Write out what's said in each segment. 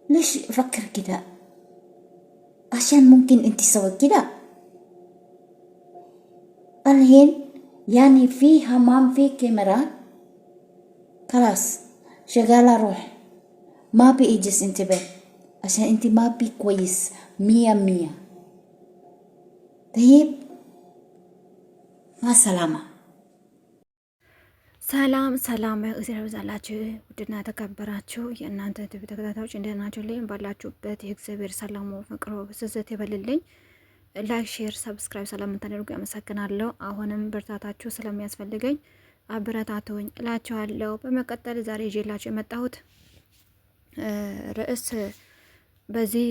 ليش أفكر كده؟ عشان ممكن أنت سويت كده الحين، يعني في حمام في كاميرا، خلاص شغالة روح، ما بيجلس انتبه عشان انت ما بي كويس 100%. طيب، مع السلامة. ሰላም ሰላም እግዚአብሔር ይብዛላችሁ። ውድና ተከበራችሁ የእናንተ ቲቪ ተከታታዮች እንደምን ናችሁልኝ? ባላችሁበት የእግዚአብሔር ሰላሙ ፍቅሩ ብዝት ይበልልኝ። ላይክ፣ ሼር፣ ሰብስክራይብ ስለምታደርጉ ያመሰግናለሁ። አሁንም ብርታታችሁ ስለሚያስፈልገኝ አበረታቱኝ እላችኋለሁ። በመቀጠል ዛሬ ይዤላችሁ የመጣሁት ርዕስ በዚህ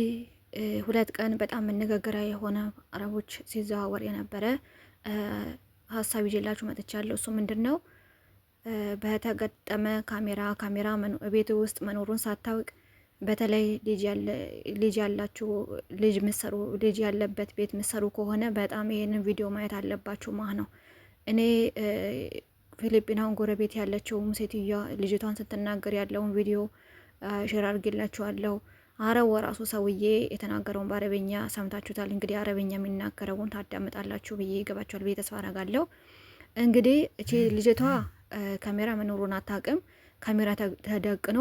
ሁለት ቀን በጣም መነጋገሪያ የሆነ አረቦች ሲዘዋወር የነበረ ሀሳብ ይዤላችሁ መጥቻለሁ። እሱ ምንድን ነው? በተገጠመ ካሜራ ቤት ውስጥ መኖሩን ሳታውቅ በተለይ ልጅ ያላችሁ ልጅ ያለበት ቤት ምሰሩ ከሆነ በጣም ይሄንን ቪዲዮ ማየት አለባችሁ ማለት ነው። እኔ ፊሊፒናውን ጎረቤት ያለችውም ሴትዮዋ ልጅቷን ስትናገር ያለውን ቪዲዮ ሼር አድርጌላችኋለሁ። አረብ ወራሱ ሰውዬ የተናገረውን በአረበኛ ሰምታችሁታል። እንግዲህ አረበኛ የሚናገረውን ታዳምጣላችሁ ብዬ ይገባችኋል ብዬ ተስፋ አደርጋለሁ። እንግዲህ እቺ ልጅቷ ካሜራ መኖሩን አታውቅም። ካሜራ ተደቅኖ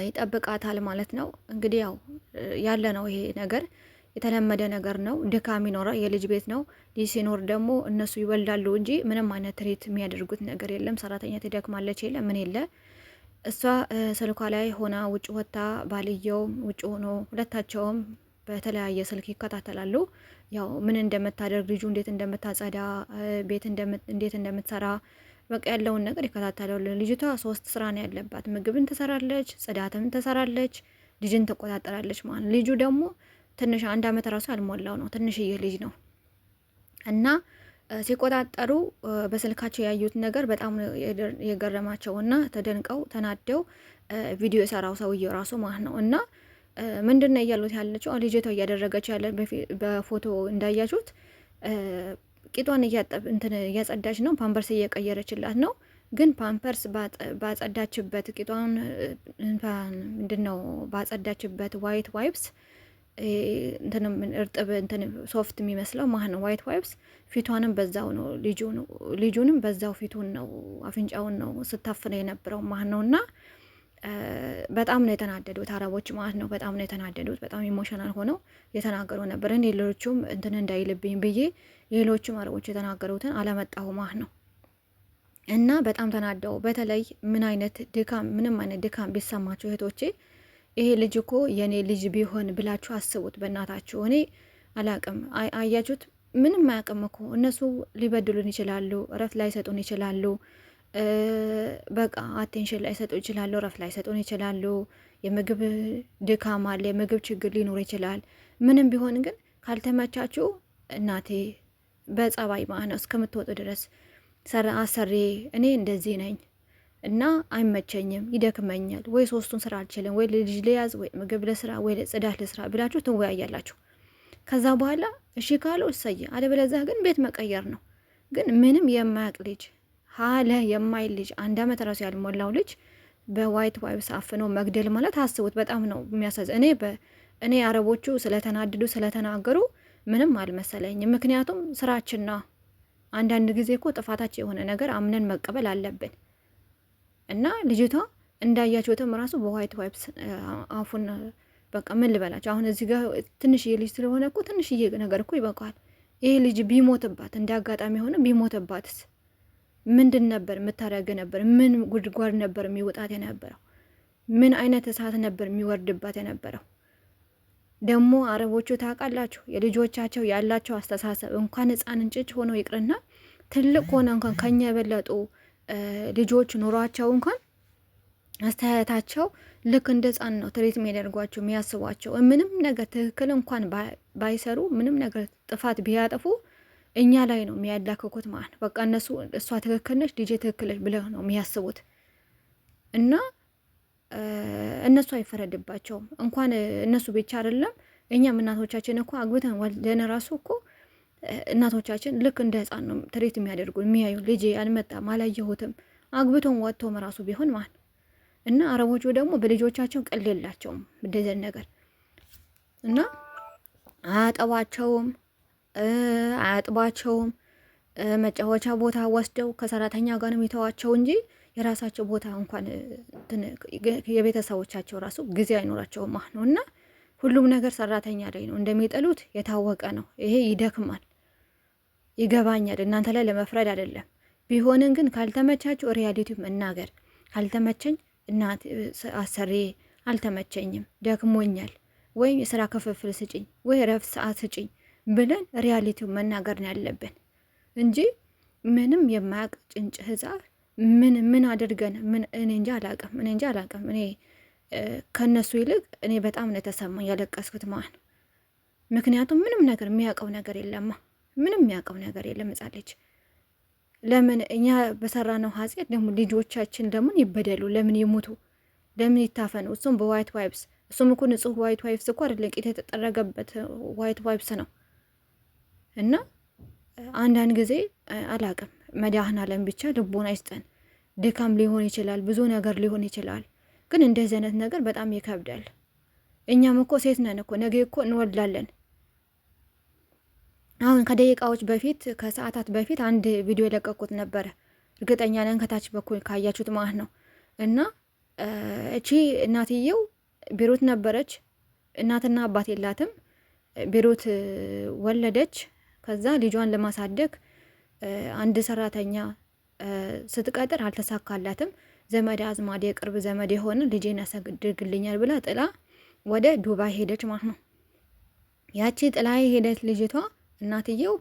ይጠብቃታል ማለት ነው። እንግዲህ ያው ያለ ነው ይሄ ነገር፣ የተለመደ ነገር ነው። ድካም ይኖራል። የልጅ ቤት ነው። ልጅ ሲኖር ደግሞ እነሱ ይወልዳሉ እንጂ ምንም አይነት ትሪት የሚያደርጉት ነገር የለም። ሰራተኛ ትደክማለች፣ የለ ምን የለ። እሷ ስልኳ ላይ ሆና ውጭ ወጥታ ባልየውም ውጭ ሆኖ ሁለታቸውም በተለያየ ስልክ ይከታተላሉ። ያው ምን እንደምታደርግ ልጁ እንዴት እንደምታጸዳ ቤት እንዴት እንደምትሰራ በቃ ያለውን ነገር ይከታተላሉ። ልጅቷ 3 ስራ ነው ያለባት። ምግብን ትሰራለች፣ ጽዳትም ትሰራለች፣ ልጅን ትቆጣጠራለች ማለት ነው። ልጁ ደግሞ ትንሽ 1 አመት ራሱ ያልሞላው ነው፣ ትንሽዬ ልጅ ነው። እና ሲቆጣጠሩ በስልካቸው ያዩት ነገር በጣም የገረማቸውና ተደንቀው ተናደው ቪዲዮ የሰራው ሰውዬው ራሱ ማለት ነው። እና ምንድነው እያሉት ያለችው ልጅቷ እያደረገች ያለ በፎቶ እንዳያችሁት ቂጧን እያጸዳች ነው። ፓምፐርስ እየቀየረችላት ነው። ግን ፓምፐርስ ባጸዳችበት ቂጧን ምንድነው ባጸዳችበት ዋይት ዋይፕስ እንትንም እርጥብ እንትን ሶፍት የሚመስለው ማለት ነው ዋይት ዋይፕስ ፊቷንም በዛው ነው ልጁንም በዛው ፊቱን ነው አፍንጫውን ነው ስታፍነ የነበረው ማለት ነውና በጣም ነው የተናደዱት አረቦች ማለት ነው። በጣም ነው የተናደዱት። በጣም ኢሞሽናል ሆነው የተናገሩ ነበር። እኔ ሌሎቹም እንትን እንዳይልብኝ ብዬ ሌሎቹም አረቦች የተናገሩትን አለመጣሁ ማለት ነው። እና በጣም ተናደው በተለይ ምንም አይነት ድካም ቢሰማቸው እህቶቼ ይሄ ልጅ እኮ የኔ ልጅ ቢሆን ብላችሁ አስቡት በእናታችሁ። እኔ አላቅም አያችሁት፣ ምንም አያቅም እኮ እነሱ ሊበድሉን ይችላሉ፣ እረፍት ላይሰጡን ይችላሉ፣ በቃ አቴንሽን ላይሰጡ ይችላሉ፣ እረፍት ላይሰጡን ይችላሉ። የምግብ ድካም አለ፣ የምግብ ችግር ሊኖር ይችላል። ምንም ቢሆን ግን ካልተመቻችሁ እናቴ በጸባይ ማነው እስከምትወጡ ድረስ አሰሬ እኔ እንደዚህ ነኝ እና አይመቸኝም፣ ይደክመኛል፣ ወይ 3ቱን ስራ አልችልም፣ ወይ ልጅ ልያዝ፣ ወይ ምግብ ለስራ፣ ወይ ጽዳት ለስራ ብላችሁ ትወያያላችሁ። ከዛ በኋላ እሺ ካሉ እሰየ፣ አለበለዚያ ግን ቤት መቀየር ነው። ግን ምንም የማያውቅ ልጅ ሀለ የማይል ልጅ 1 አመት ራሱ ያልሞላው ልጅ በዋይት ዋይፕስ አፍኖ መግደል ማለት አስቡት። በጣም ነው የሚያሳዝን። እኔ አረቦቹ ስለተናድዱ ስለተናገሩ ምንም አልመሰለኝም። ምክንያቱም ስራችንና አንዳንድ ጊዜ እኮ ጥፋታችን የሆነ ነገር አምነን መቀበል አለብን። እና ልጅቷ እንዳያችሁትም ራሱ በዋይት ዋይፕስ አፉን በቃ ምን ልበላችሁ። አሁን እዚህ ጋር ትንሽዬ ልጅ ስለሆነ እኮ ትንሽዬ ነገር እኮ ይበቃል። ይሄ ልጅ ቢሞትባት እንደ አጋጣሚ ሆነ ቢሞትባትስ ምንድን ነበር የምታደርግ ነበር? ምን ጉድጓድ ነበር የሚወጣት የነበረው? ምን አይነት እሳት ነበር የሚወርድባት የነበረው? ደግሞ አረቦቹ ታውቃላችሁ የልጆቻቸው ያላቸው አስተሳሰብ እንኳን ህፃን እንጭጭ ሆነው ይቅርና ትልቅ ሆነ እንኳን ከኛ የበለጡ ልጆች ኑሯቸው እንኳን አስተያየታቸው ልክ እንደ ህፃን ነው ትሪት የሚያደርጓቸው የሚያስቧቸው። ምንም ነገር ትክክል እንኳን ባይሰሩ ምንም ነገር ጥፋት ቢያጠፉ እኛ ላይ ነው የሚያዳክኩት ማለት ነው። በቃ እሷ ትክክል ነች ልጄ ትክክል ነች ብለው ነው የሚያስቡት። እና እነሱ አይፈረድባቸውም። እንኳን እነሱ ብቻ አይደለም እኛም እናቶቻችን እኮ አግብተን ወልደን ራሱ እኮ እናቶቻችን ልክ እንደ ህፃን ነው ትሪት የሚያደርጉ የሚያዩ። ልጄ አልመጣም አላየሁትም አግብቶን ወጥቶም ራሱ ቢሆን ማለት ነው። እና አረቦቹ ደግሞ በልጆቻቸው ቀል የላቸውም እንደዚህ ነገር እና አያጠባቸውም፣ አያጥባቸውም። መጫወቻ ቦታ ወስደው ከሰራተኛ ጋር ነው የሚተዋቸው እንጂ የራሳቸው ቦታ እንኳን የቤተሰቦቻቸው ራሱ ጊዜ አይኖራቸውም ነው። እና ሁሉም ነገር ሰራተኛ ላይ ነው እንደሚጥሉት የታወቀ ነው። ይሄ ይደክማል፣ ይገባኛል። እናንተ ላይ ለመፍረድ አይደለም። ቢሆንም ግን ካልተመቻችሁ ሪያሊቲ መናገር ካልተመቸኝ እናት አሰሬ አልተመቸኝም፣ ደክሞኛል፣ ወይም የስራ ክፍፍል ስጭኝ ወይ ረፍት ሰዓት ስጭኝ ብለን ሪያሊቲው መናገር ነው ያለብን እንጂ ምንም የማያውቅ ጭንጭ ህፃን ምን አድርገን እኔ እንጃ አላውቅም። እኔ ከነሱ ይልቅ እኔ በጣም ነው የተሰማኝ ያለቀስኩት ማለት ነው። ምክንያቱም ምንም ነገር የሚያውቀው ነገር የለማ፣ ምንም የሚያውቀው ነገር የለም ህፃን ልጅ። ለምን እኛ በሰራነው ኃጢአት ደግሞ ልጆቻችን ለምን ይበደሉ? ለምን ይሙቱ? ለምን ይታፈኑ? እሱም በዋይት ዋይፕስ። እሱም እኮ ንጹህ ዋይት ዋይፕስ እኮ አይደለም፣ ቂጥ የተጠረገበት ዋይት ዋይፕስ ነው። እና አንዳንድ ጊዜ አላቅም፣ መድኃኔዓለም ብቻ ልቦና ይስጠን። ድካም ሊሆን ይችላል፣ ብዙ ነገር ሊሆን ይችላል። ግን እንደዚህ አይነት ነገር በጣም ይከብዳል። እኛም እኮ ሴት ነን እኮ ነገ እኮ እንወልዳለን። አሁን ከደቂቃዎች በፊት ከሰዓታት በፊት አንድ ቪዲዮ የለቀቁት ነበረ። እርግጠኛ ነን ከታች በኩል ካያችሁት ማለት ነው። እና እቺ እናትየው ቤሩት ነበረች። እናትና አባት የላትም። ቤሩት ወለደች። ከዛ ልጇን ለማሳደግ አንድ ሰራተኛ ስትቀጥር አልተሳካላትም። ዘመድ አዝማድ የቅርብ ዘመድ የሆነ ልጄን ያሳድግልኛል ብላ ጥላ ወደ ዱባይ ሄደች ማለት ነው። ያቺ ጥላ ሄደች ልጅቷ እናትየው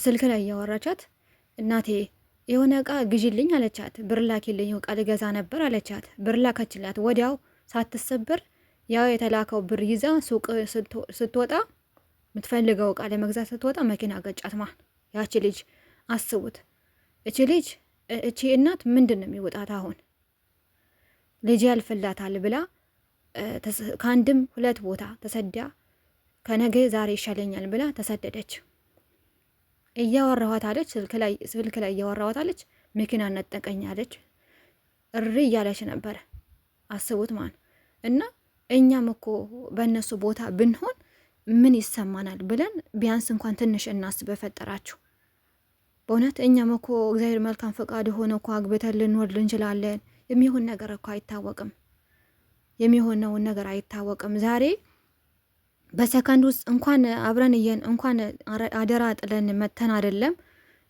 ስልክ ላይ እያወራቻት እናቴ የሆነ እቃ ግዢልኝ አለቻት። ብር ላኪልኝ እቃ ልገዛ ነበር አለቻት። ብር ላከችላት። ወዲያው ሳትሰብር ያው የተላከው ብር ይዛ ሱቅ ስትወጣ የምትፈልገው እቃ ለመግዛት ስትወጣ መኪና ገጫት ማለት ነው። ያቺ ልጅ አስቡት። እቺ እናት ምንድን ነው የሚወጣት አሁን? ልጅ ያልፍላታል ብላ ከአንድም ሁለት ቦታ ተሰዳ ከነገ ዛሬ ይሻለኛል ብላ ተሰደደች። እያወራኋት አለች፣ ስልክ ላይ እያወራኋት አለች። መኪና ነጠቀኝ አለች። እሪ እያለች ነበረ። አስቡት ማን እና እኛም እኮ በእነሱ ቦታ ብንሆን ምን ይሰማናል ብለን ቢያንስ እንኳን ትንሽ እናስብ። በፈጠራችሁ በእውነት እኛም እኮ እግዚአብሔር መልካም ፈቃድ ሆነ እኮ አግብተን ልንወልድ እንችላለን። የሚሆን ነገር እኮ አይታወቅም። የሚሆነውን ነገር አይታወቅም። ዛሬ በሰከንድ ውስጥ እንኳን አብረን እንኳን አደራ ጥለን መተን አይደለም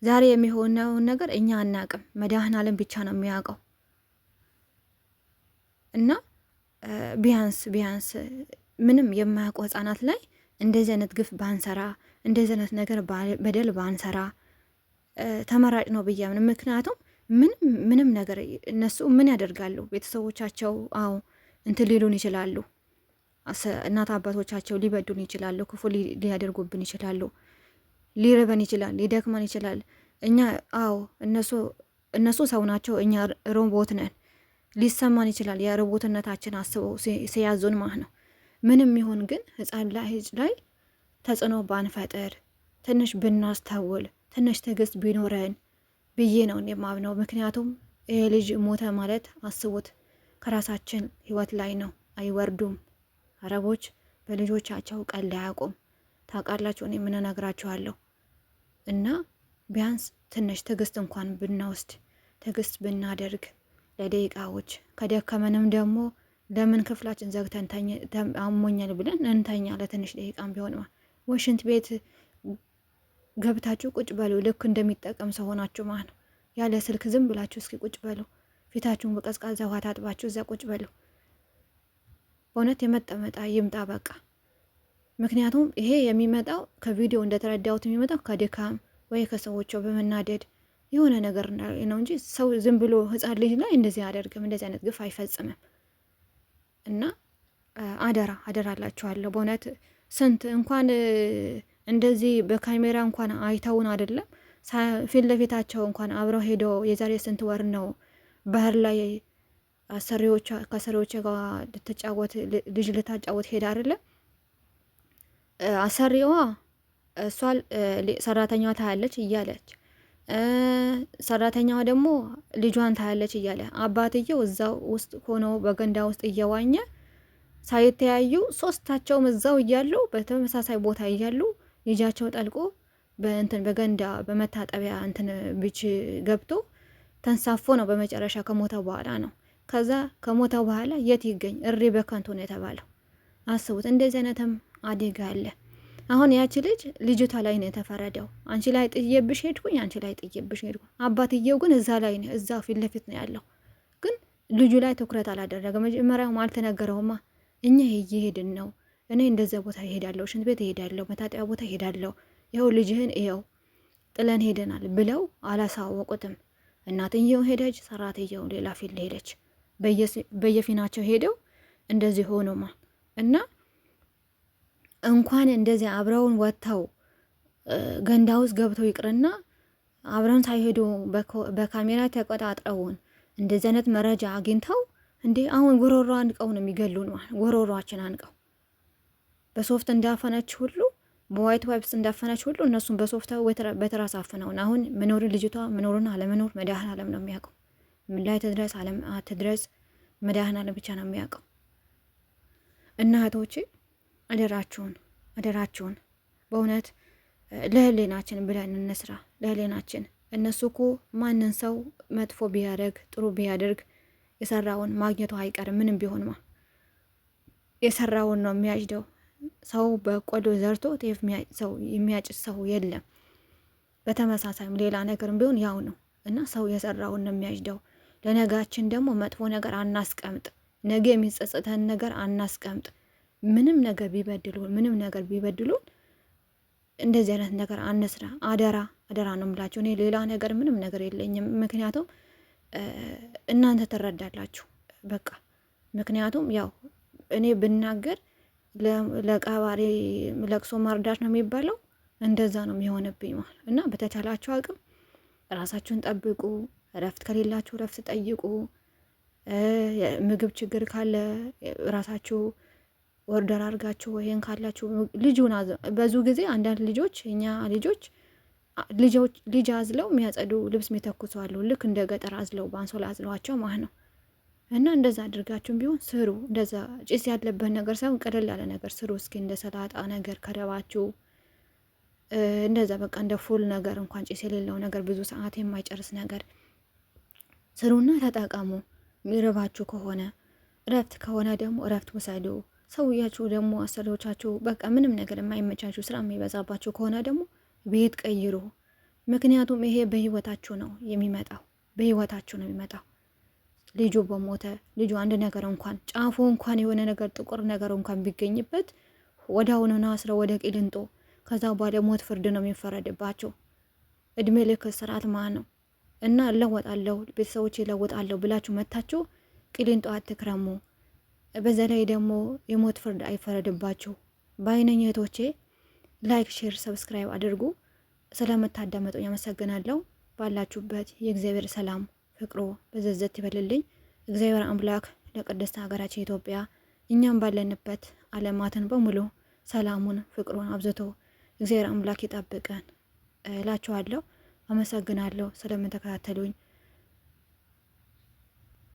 ዛሬ የሚሆነውን ነገር እኛ አናቅም። መድኃኔዓለም ብቻ ነው የሚያውቀው። እና ቢያንስ ምንም የማያውቁ ህጻናት ላይ እንደዚህ አይነት ግፍ ባንሰራ፣ እንደዚህ አይነት ነገር በደል ባንሰራ ተመራጭ ነው ብዬ ምን ምክንያቱም ምንም ነገር እነሱ ምን ያደርጋሉ? ቤተሰቦቻቸው አዎ እንትን ሊሉን ይችላሉ። እናት አባቶቻቸው ሊበዱን ይችላሉ። ክፉ ሊያደርጉብን ይችላሉ። ሊርበን ይችላል። ሊደክመን ይችላል። እኛ አዎ እነሱ ሰው ናቸው፣ እኛ ሮቦት ነን። ሊሰማን ይችላል። የሮቦትነታችን አስበው ሲያዙን ማለት ነው። ምንም ይሁን ግን ህፃን ላይ ተጽዕኖ ባንፈጥር፣ ትንሽ ብናስተውል፣ ትንሽ ትዕግስት ቢኖረን ብዬ ነው የማምነው። ምክንያቱም ይሄ ልጅ ሞተ ማለት አስቡት ከራሳችን ህይወት ላይ ነው። አይወርዱም። አረቦች በልጆቻቸው ቀልድ አያውቁም። ታውቃላችሁ፣ እኔ ምን እነግራችኋለሁ። እና ቢያንስ ትንሽ ትዕግስት እንኳን ብንወስድ፣ ትዕግስት ብናደርግ ለደቂቃዎች ከደከመንም ደግሞ ለምን ክፍላችን ዘግተን አሞኛል ብለን እንተኛ ለትንሽ ደቂቃም ቢሆን ወይ ሽንት ቤት ገብታችሁ ቁጭ በሉ። ልክ እንደሚጠቀም ሰው ሆናችሁ ማለት ነው። ያለ ስልክ ዝም ብላችሁ እስኪ ቁጭ በሉ። ፊታችሁን በቀዝቃዛ ውሃ ታጥባችሁ እዛ ቁጭ በሉ። በእውነት የመጠመጣ ይምጣ በቃ። ምክንያቱም ይሄ የሚመጣው ከቪዲዮ እንደተረዳሁት የሚመጣው ከድካም ወይ ከሰዎቹ በመናደድ የሆነ ነገር ነው እንጂ ሰው ዝም ብሎ ህፃን ልጅ ላይ እንደዚህ አያደርግም። እንደዚህ አይነት ግፍ አይፈጽምም። እና አደራ አላችኋለሁ በእውነት ስንት እንኳን እንደዚህ በካሜራ እንኳን አይተውን አይደለም ፊት ለፊታቸው እንኳን አብረው ሄደው የዛሬ ስንት ወር ነው ባህር ላይ ከአሰሪዎቿ ጋር ልጅ ልታጫወት ሄዳ አይደለም። አሰሪዋ እሷ ሰራተኛዋ ታያለች እያለች ሰራተኛዋ ደግሞ ልጇን ታያለች እያለ አባትየው እዛው ውስጥ ሆኖ በገንዳ ውስጥ እየዋኘ ሳይተያዩ ሶስታቸውም እዛው እያሉ በተመሳሳይ ቦታ እያሉ ልጃቸው ጠልቆ በገንዳ በመታጠቢያ እንትን ብች ገብቶ ተንሳፎ ነው በመጨረሻ ከሞተ በኋላ ነው። ከዛ ከሞተ በኋላ የት ይገኝ እሪ በከንቱ ነው የተባለው። አስቡት፣ እንደዚህ አይነትም አደጋ አለ። አሁን ያቺ ልጅቷ ላይ ነው የተፈረደው። አንቺ ላይ ጥዬብሽ ሄድኩኝ፣ አንቺ ላይ ጥዬብሽ ሄድኩ። አባትየው ግን እዛ ላይ ነው፣ እዛ ፊት ለፊት ነው ያለው። ግን ልጁ ላይ ትኩረት አላደረገ። መጀመሪያውም አልተነገረውማ። እኛ እየሄድን ነው፣ እኔ እንደዛ ቦታ ይሄዳለሁ፣ ሽንት ቤት ይሄዳለሁ፣ መታጠቢያ ቦታ ይሄዳለሁ፣ ይኸው ልጅህን እየው ጥለን ሄደናል ብለው አላሳወቁትም። እናትየው ሄደች፣ ሰራትየው ሌላ ፊት ሄደች። በየፊናቸው ሄደው እንደዚህ ሆኖማ እና እንኳን እንደዚህ አብረውን ወጥተው ገንዳ ውስጥ ገብተው ይቅርና አብረውን ሳይሄዱ በካሜራ ተቆጣጥረውን እንደዚህ አይነት መረጃ አግኝተው እንዴ አሁን ጎሮሮ አንቀው ነው የሚገሉን። ጎሮሮአችን አንቀው በሶፍት እንዳፈነች ሁሉ በዋይት ዋይፕስ እንዳፈነች ሁሉ እነሱም በሶፍት በትራስ አፍነውን አሁን መኖርን ልጅቷ መኖሩን አለመኖር መድኃኔዓለም ነው የሚያውቀው። ምን ላይ ትድረስ አትድረስ መድኃኔዓለም ብቻ ነው የሚያውቀው። እና እህቶቼ አደራችሁን በእውነት ለህሊናችን ብለን እንስራ። ለህሊናችን እነሱ እኮ ማንን ሰው መጥፎ ቢያደርግ ጥሩ ቢያደርግ የሰራውን ማግኘቱ አይቀርም። ምንም ቢሆንማ የሰራውን ነው የሚያጭደው። ሰው በቆሎ ዘርቶ ጤፍ የሚያጭድ ሰው የለም። በተመሳሳይም ሌላ ነገርም ቢሆን ያው ነው እና ሰው የሰራውን ነው የሚያጭደው። ለነጋችን ደግሞ መጥፎ ነገር አናስቀምጥ። ነገ የሚጸጽተን ነገር አናስቀምጥ። ምንም ነገር ቢበድሉን እንደዚህ አይነት ነገር አንስራ። አደራ ነው የምላችሁ። እኔ ሌላ ነገር ምንም ነገር የለኝም። ምክንያቱም እናንተ ትረዳላችሁ በቃ። ምክንያቱም ያው እኔ ብናገር ለቀባሪ ለቅሶ መርዳት ነው የሚባለው። እንደዛ ነው የሚሆንብኝ ማለት እና በተቻላችሁ አቅም ራሳችሁን ጠብቁ። እረፍት ከሌላችሁ እረፍት ጠይቁ። ምግብ ችግር ካለ ራሳችሁ ኦርደር አድርጋችሁ ወይን ካላችሁ ልጁን በዙ ጊዜ አንዳንድ ልጆች እኛ ልጅ አዝለው የሚያጸዱ ልብስ የሚተኩሱ አሉ። ልክ እንደ ገጠር አዝለው በአንሶላ አዝለዋቸው ማለት ነው። እና እንደዛ አድርጋችሁም ቢሆን ስሩ። እንደዛ ጭስ ያለበት ነገር ሳይሆን ቀለል ያለ ነገር ስሩ። እስኪ እንደ ሰላጣ ነገር ከረባችሁ እንደዛ በቃ እንደ ፉል ነገር እንኳን ጭስ የሌለው ነገር ብዙ ሰዓት የማይጨርስ ነገር ስሩና ተጠቀሙ። የሚረባችሁ ከሆነ እረፍት ከሆነ ደግሞ እረፍት ውሰዱ። ሰውያችሁ ደግሞ አሰሪዎቻችሁ በቃ ምንም ነገር የማይመቻችሁ ስራ የሚበዛባችሁ ከሆነ ደግሞ ቤት ቀይሩ። ምክንያቱም ይሄ በህይወታችሁ ነው የሚመጣው። ልጁ በሞተ ልጁ አንድ ነገር እንኳን ጫፉ እንኳን የሆነ ነገር ጥቁር ነገር እንኳን ቢገኝበት ወደ አሁኑና አስረው ወደ ቂሊንጦ ከዛ በኋላ ሞት ፍርድ ነው የሚፈረድባቸው። እድሜ ልክ እስራት ማለት ነው። እና እለወጣለሁ ቤተሰቦች እለወጣለሁ ብላችሁ መታችሁ ቂሊንጦ አትክረሙ። በዛ ላይ ደግሞ የሞት ፍርድ አይፈረድባችሁ። በአይነኝ እህቶቼ ላይክ፣ ሼር፣ ሰብስክራይብ አድርጉ። ስለምታዳመጡኝ አመሰግናለሁ። ባላችሁበት የእግዚአብሔር ሰላም ፍቅሮ በዘዘት ይበልልኝ። እግዚአብሔር አምላክ ለቅድስት ሀገራችን ኢትዮጵያ እኛም ባለንበት ዓለማትን በሙሉ ሰላሙን ፍቅሩን አብዝቶ እግዚአብሔር አምላክ ይጠብቀን እላችኋለሁ። አመሰግናለሁ ስለምትከታተሉኝ።